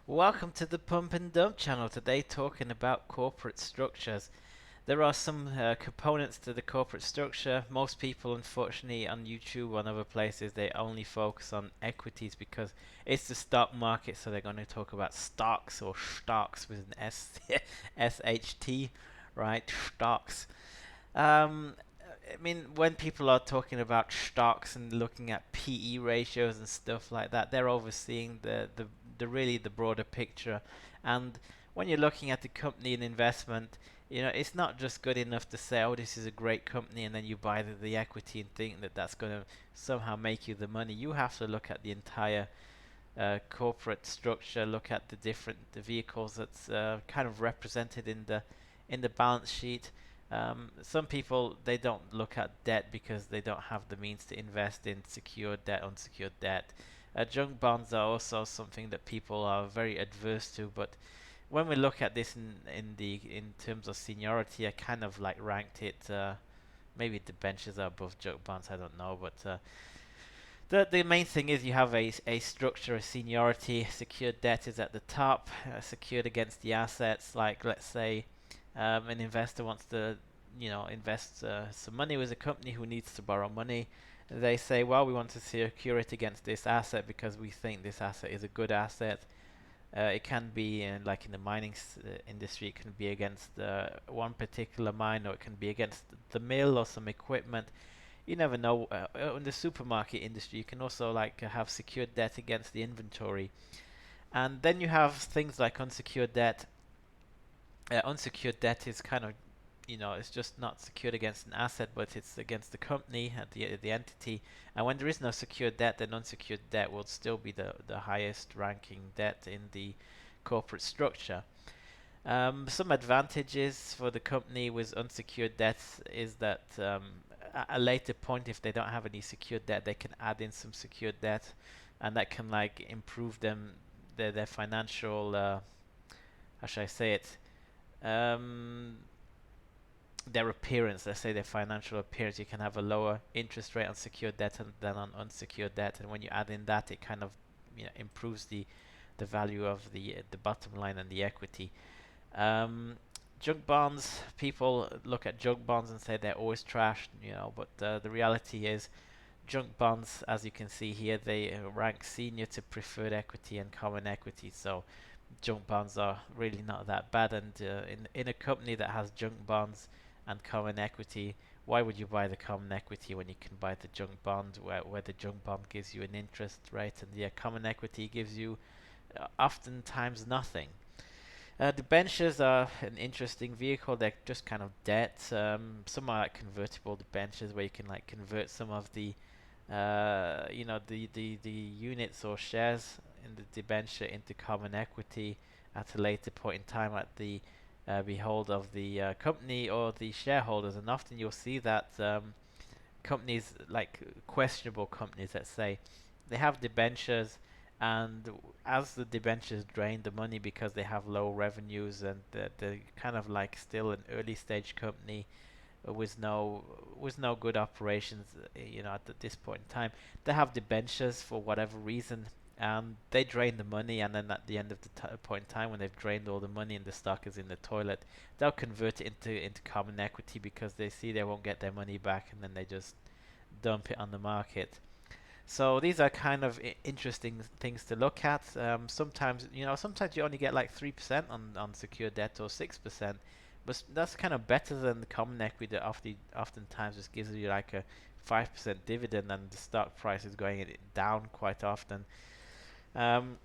Welcome to the Pump and Dump channel. Today, talking about corporate structures. There are some components to the corporate structure. Most people, unfortunately, on YouTube and other places, they only focus on equities because it's the stock market. So they're going to talk about stocks or stocks with an SHT, right? Stocks. Um, I mean, when people are talking about stocks and looking at PE ratios and stuff like that, they're overseeing the really the broader picture. And when you're looking at the company and investment, it's not just good enough to say, oh, this is a great company, and then you buy the equity and think that that's going to somehow make you the money. You have to look at the entire corporate structure, look at the vehicles that's kind of represented in the balance sheet. Some people, they don't look at debt because they don't have the means to invest in secured debt, unsecured debt. Junk bonds are also something that people are very adverse to, but when we look at this in terms of seniority, I kind of like ranked it. Maybe the benches are above junk bonds. I don't know, but the main thing is you have a structure, a seniority. Secured debt is at the top, secured against the assets. Like, let's say an investor wants to invest some money with a company who needs to borrow money. They say, well, we want to secure it against this asset because we think this asset is a good asset. It can be like in the mining industry, it can be against one particular mine, or it can be against the mill or some equipment. You never know. In the supermarket industry, you can also like have secured debt against the inventory. And then you have things like unsecured debt. Unsecured debt is kind of, it's just not secured against an asset, but it's against the company, the entity. And when there is no secured debt, then unsecured debt will still be the highest ranking debt in the corporate structure. Some advantages for the company with unsecured debts is that at a later point, if they don't have any secured debt, they can add in some secured debt, and that can like improve their financial. How should I say it? Um, their appearance, let's say their financial appearance. You can have a lower interest rate on secured debt than on unsecured debt, and when you add in that, it kind of improves the value of the bottom line and the equity. Um, Junk bonds, people look at junk bonds and say they're always trash, but the reality is junk bonds, as you can see here, they rank senior to preferred equity and common equity. So junk bonds are really not that bad. And in a company that has junk bonds and common equity, why would you buy the common equity when you can buy the junk bond, where the junk bond gives you an interest rate and the common equity gives you oftentimes nothing. Debentures are an interesting vehicle. They're just kind of debt. Some are like convertible debentures where you can like convert some of the units or shares in the debenture into common equity at a later point in time at the behold of the company or the shareholders. And often you'll see that companies, like questionable companies, let's say, they have debentures, and as the debentures drain the money because they have low revenues and they're kind of like still an early stage company with no good operations, at this point in time, they have debentures for whatever reason, and they drain the money, and then at the end of the point in time when they've drained all the money and the stock is in the toilet, they'll convert it into common equity because they see they won't get their money back, and then they just dump it on the market. So these are kind of interesting things to look at. Sometimes you only get like 3% on secured debt or 6%, but that's kind of better than the common equity that oftentimes just gives you like a 5% dividend, and the stock price is going down quite often. Um,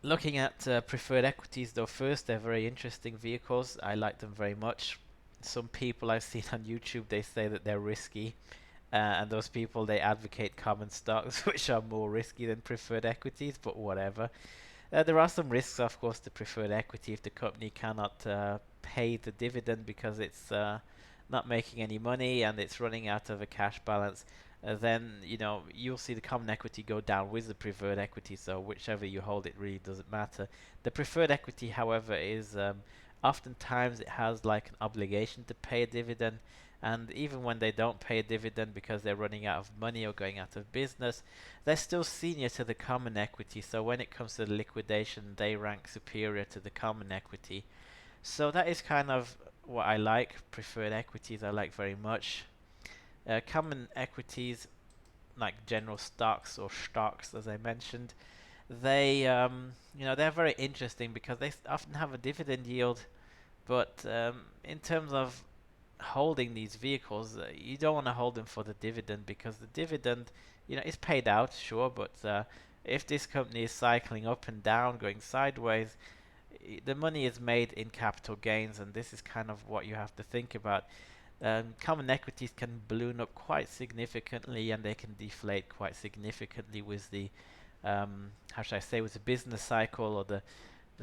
Looking at preferred equities though first, they're very interesting vehicles. I like them very much. Some people I've seen on YouTube, they say that they're risky. And those people, they advocate common stocks, which are more risky than preferred equities, but whatever. There are some risks, of course, to preferred equity if the company cannot pay the dividend because it's not making any money and it's running out of a cash balance. Then you'll see the common equity go down with the preferred equity. So whichever you hold, it really doesn't matter. The preferred equity, however, is oftentimes it has like an obligation to pay a dividend, And even when they don't pay a dividend because they're running out of money or going out of business, they're still senior to the common equity. So when it comes to the liquidation, they rank superior to the common equity. So that is kind of what I like. Preferred equities I like very much. Common equities, like general stocks or stocks, as I mentioned, they're very interesting because they often have a dividend yield. But in terms of holding these vehicles, you don't want to hold them for the dividend, because the dividend, is paid out, sure, but if this company is cycling up and down, going sideways, the money is made in capital gains, and this is kind of what you have to think about. Common equities can balloon up quite significantly, and they can deflate quite significantly with the, how should I say, with the business cycle, or the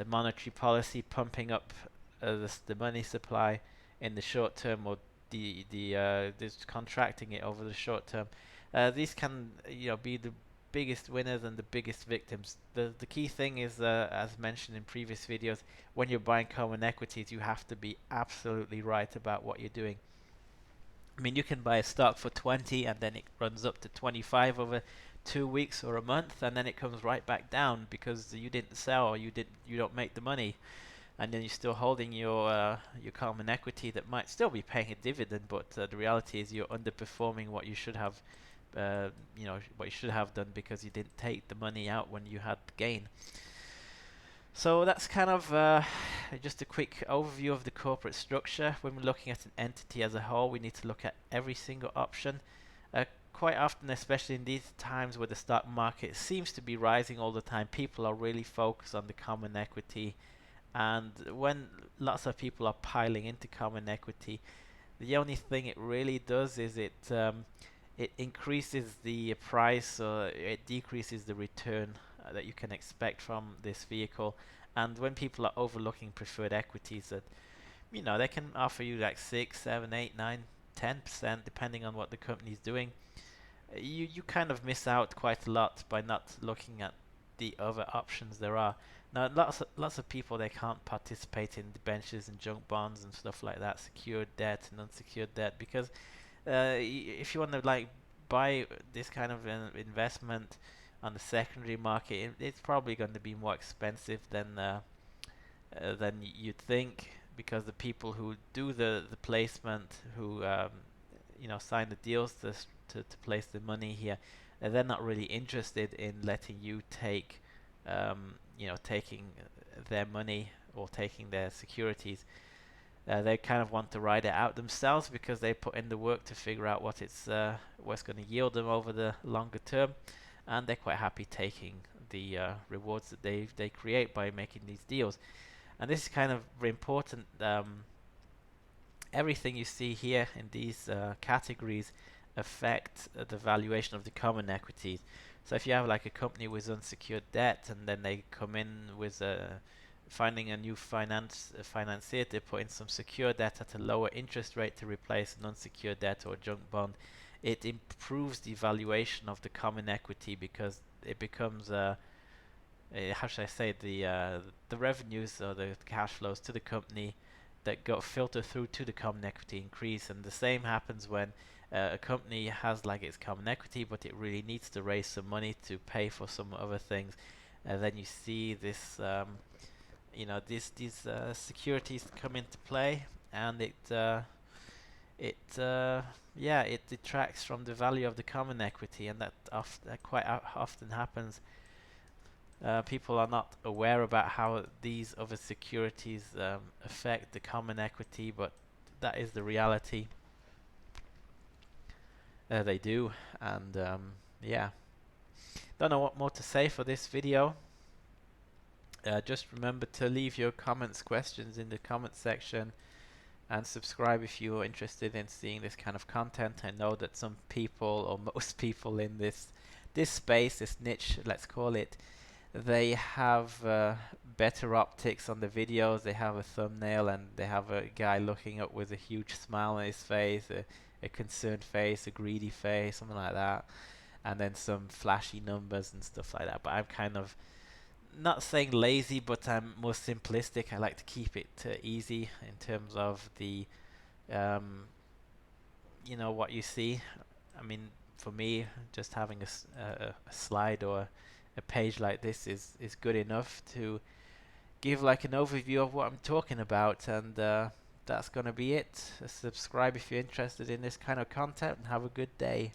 monetary policy pumping up the money supply in the short term, or just contracting it over the short term. These can be the biggest winners and the biggest victims. The key thing is, as mentioned in previous videos, when you're buying common equities, you have to be absolutely right about what you're doing. I mean, you can buy a stock for 20 and then it runs up to 25 over 2 weeks or a month, and then it comes right back down because you didn't sell, or you don't make the money, and then you're still holding your common equity that might still be paying a dividend, but the reality is you're underperforming what you should have, what you should have done, because you didn't take the money out when you had the gain. So that's kind of just a quick overview of the corporate structure. When we're looking at an entity as a whole, we need to look at every single option. Quite often, especially in these times where the stock market seems to be rising all the time, people are really focused on the common equity. And when lots of people are piling into common equity, the only thing it really does is it increases the price, or it decreases the return that you can expect from this vehicle. And when people are overlooking preferred equities, that they can offer you like 6, 7, 8, 9, 10%, depending on what the company is doing, you kind of miss out quite a lot by not looking at the other options there are. Now, lots of people, they can't participate in debentures and junk bonds and stuff like that, secured debt and unsecured debt, because if you want to like buy this kind of investment on the secondary market, it's probably going to be more expensive than you'd think, because the people who do the placement, who sign the deals to place the money here, they're not really interested in letting you taking their money or taking their securities. They kind of want to ride it out themselves, because they put in the work to figure out what's going to yield them over the longer term, and they're quite happy taking the rewards that they create by making these deals. And this is kind of very important. Everything you see here in these categories affect the valuation of the common equities. So if you have like a company with unsecured debt, and then they come in with finding a new financier to put in some secured debt at a lower interest rate to replace an unsecured debt or junk bond, it improves the valuation of the common equity, because it becomes how should I say, the revenues or the cash flows to the company that go filter through to the common equity increase. And the same happens when a company has like its common equity, but it really needs to raise some money to pay for some other things. Then you see this, these securities come into play, and it detracts from the value of the common equity, and that quite often happens. People are not aware about how these other securities affect the common equity, but that is the reality. They do, and yeah. Don't know what more to say for this video. Just remember to leave your questions in the comment section, and subscribe if you're interested in seeing this kind of content. I know that some people, or most people in this space, this niche, let's call it, they have better optics on the videos. They have a thumbnail, and they have a guy looking up with a huge smile on his face, a concerned face, a greedy face, something like that, and then some flashy numbers and stuff like that. But I'm kind of not saying lazy, but I'm more simplistic. I like to keep it easy in terms of the um, you know what you see. I mean, for me, just having a slide or a page like this is good enough to give like an overview of what I'm talking about, and that's gonna be it. Subscribe if you're interested in this kind of content, and have a good day.